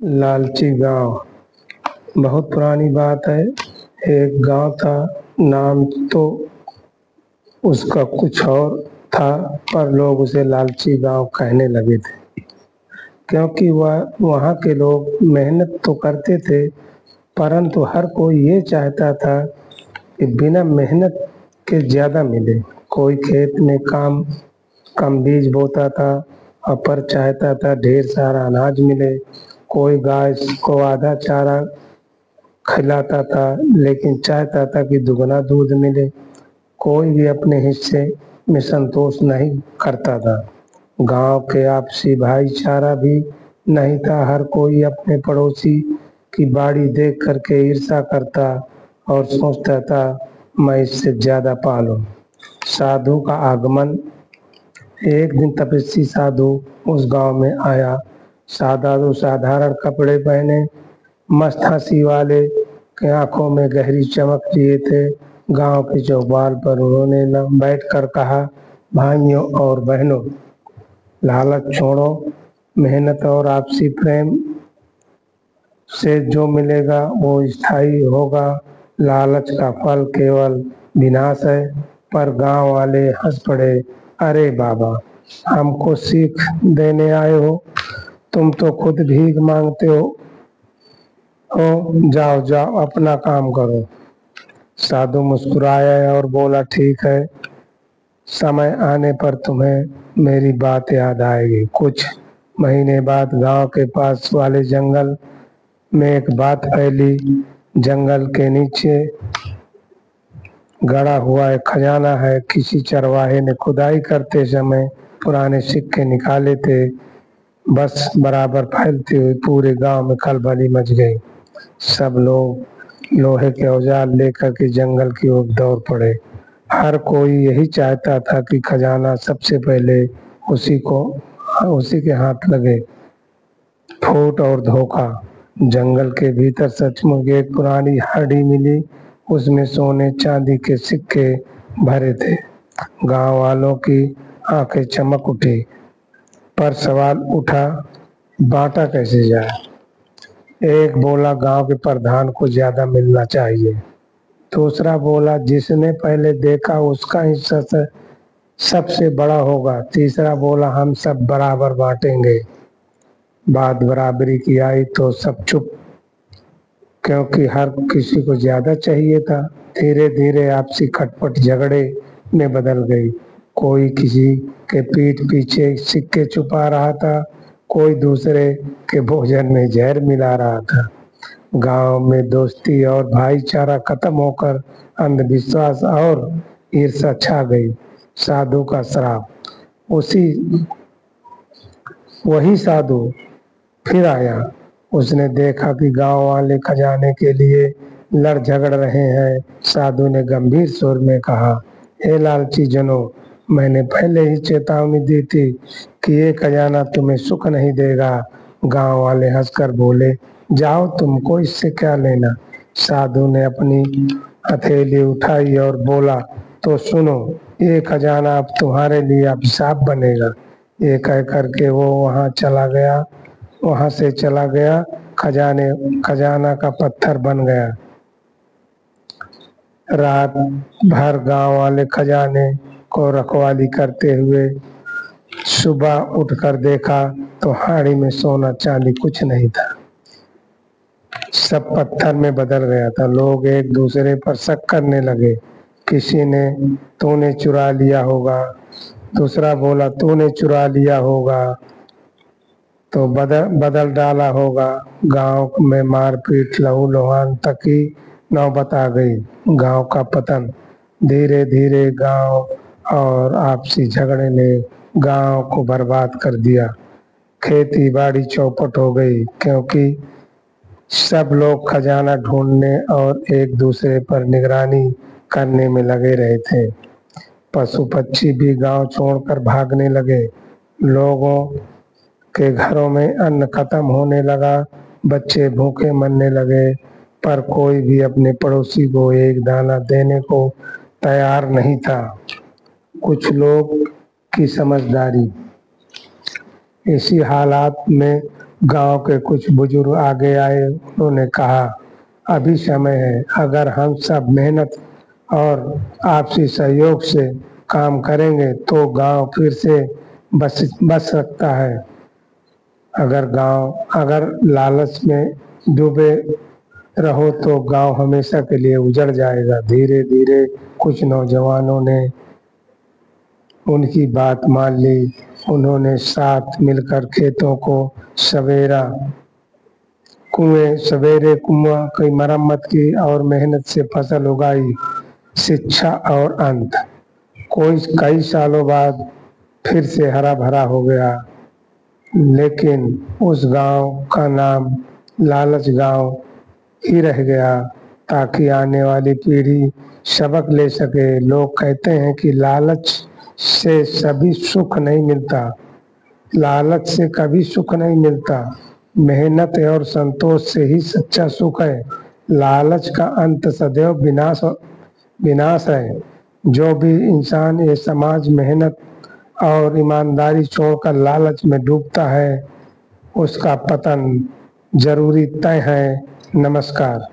लालची गांव। बहुत पुरानी बात है। एक गांव था, नाम तो उसका कुछ और था, पर लोग उसे लालची गांव कहने लगे थे, क्योंकि वह वहाँ के लोग मेहनत तो करते थे, परंतु हर कोई ये चाहता था कि बिना मेहनत के ज्यादा मिले। कोई खेत में काम कम बीज बोता था और पर चाहता था ढेर सारा अनाज मिले। कोई गाय को आधा चारा खिलाता था, लेकिन चाहता था कि दुगना दूध मिले। कोई भी अपने हिस्से में संतोष नहीं करता था। गांव के आपसी भाईचारा भी नहीं था। हर कोई अपने पड़ोसी की बाड़ी देख करके ईर्ष्या करता और सोचता था मैं इससे ज्यादा पालूं। साधु का आगमन। एक दिन तपस्वी साधु उस गांव में आया। साधु साधारण कपड़े पहने, मस्त हंसी वाले के आंखों में गहरी चमक लिए थे। गांव के चौपाल पर उन्होंने बैठकर कहा, भाइयों और बहनों, लालच छोड़ो, मेहनत और आपसी प्रेम से जो मिलेगा वो स्थायी होगा। लालच का फल केवल विनाश है। पर गांव वाले हंस पड़े। अरे बाबा, हमको सीख देने आए हो? तुम तो खुद भीख मांगते हो। जाओ जाओ, अपना काम करो। साधु मुस्कुराया और बोला, ठीक है, समय आने पर तुम्हें मेरी बात याद आएगी। कुछ महीने बाद गांव के पास वाले जंगल में एक बात फैली। जंगल के नीचे गड़ा हुआ एक खजाना है। किसी चरवाहे ने खुदाई करते समय पुराने सिक्के निकाले थे। बस बराबर फैलते हुए पूरे गांव में खलबली मच गई। सब लोग लोहे के औजार लेकर के जंगल की ओर दौड़ पड़े। हर कोई यही चाहता था कि खजाना सबसे पहले उसी के हाथ लगे। फूट और धोखा। जंगल के भीतर सचमुच एक पुरानी हड्डी मिली। उसमें सोने चांदी के सिक्के भरे थे। गांव वालों की आंखें चमक उठी। पर सवाल उठा, बांटा कैसे जाए? एक बोला, गांव के प्रधान को ज्यादा मिलना चाहिए। दूसरा बोला, जिसने पहले देखा उसका हिस्सा सबसे बड़ा होगा। तीसरा बोला, हम सब बराबर बांटेंगे। बात बराबरी की आई तो सब चुप, क्योंकि हर किसी को ज्यादा चाहिए था। धीरे धीरे आपसी खटपट झगड़े में बदल गई। कोई किसी के पीठ पीछे सिक्के छुपा रहा था, कोई दूसरे के भोजन में जहर मिला रहा था। गांव में दोस्ती और भाईचारा खत्म होकर अंधविश्वास और ईर्ष्या छा गई। साधु का श्राप। वही साधु फिर आया। उसने देखा कि गांव वाले खजाने के लिए लड़ झगड़ रहे हैं। साधु ने गंभीर स्वर में कहा, हे लालची जनों, मैंने पहले ही चेतावनी दी थी कि ये खजाना तुम्हें सुख नहीं देगा। गांव वाले हंसकर बोले, जाओ, तुमको इससे क्या लेना? साधु ने अपनी हथेली उठाई और बोला, तो सुनो, ये खजाना अब तुम्हारे लिए अभिशाप बनेगा। ये कह करके वो वहां से चला गया। खजाना का पत्थर बन गया। रात भर गांव वाले खजाने को रखवाली करते हुए सुबह उठकर देखा तो हाड़ी में सोना चांदी कुछ नहीं था, सब पत्थर में बदल गया था। लोग एक दूसरे पर शक करने लगे। किसी ने, तूने चुरा लिया होगा। दूसरा बोला, तूने चुरा लिया होगा तो बदल डाला होगा। गांव में मारपीट, लहू लुहान तक की नौबत आ गई। गांव का पतन। धीरे धीरे गांव और आपसी झगड़े ने गांव को बर्बाद कर दिया। खेती बाड़ी चौपट हो गई, क्योंकि सब लोग खजाना ढूंढने और एक दूसरे पर निगरानी करने में लगे रहे थे। पशु पक्षी भी गांव छोड़कर भागने लगे। लोगों के घरों में अन्न खत्म होने लगा। बच्चे भूखे मरने लगे, पर कोई भी अपने पड़ोसी को एक दाना देने को तैयार नहीं था। कुछ लोग की समझदारी। इसी हालात में गांव के कुछ बुजुर्ग आगे आए। उन्होंने कहा, अभी समय है, अगर हम सब मेहनत और आपसी सहयोग से काम करेंगे तो गांव फिर से बच सकता है। अगर लालच में डूबे रहो तो गांव हमेशा के लिए उजड़ जाएगा। धीरे धीरे कुछ नौजवानों ने उनकी बात मान ली। उन्होंने साथ मिलकर खेतों को सवेरे कुआं की मरम्मत की और मेहनत से फसल उगाई। शिक्षा और अंत। कई सालों बाद फिर से हरा भरा हो गया, लेकिन उस गांव का नाम लालच गांव ही रह गया, ताकि आने वाली पीढ़ी सबक ले सके। लोग कहते हैं कि लालच से सभी सुख नहीं मिलता, लालच से कभी सुख नहीं मिलता, मेहनत और संतोष से ही सच्चा सुख है। लालच का अंत सदैव विनाश है। जो भी इंसान ये समाज मेहनत और ईमानदारी छोड़कर लालच में डूबता है, उसका पतन जरूरी तय है। नमस्कार।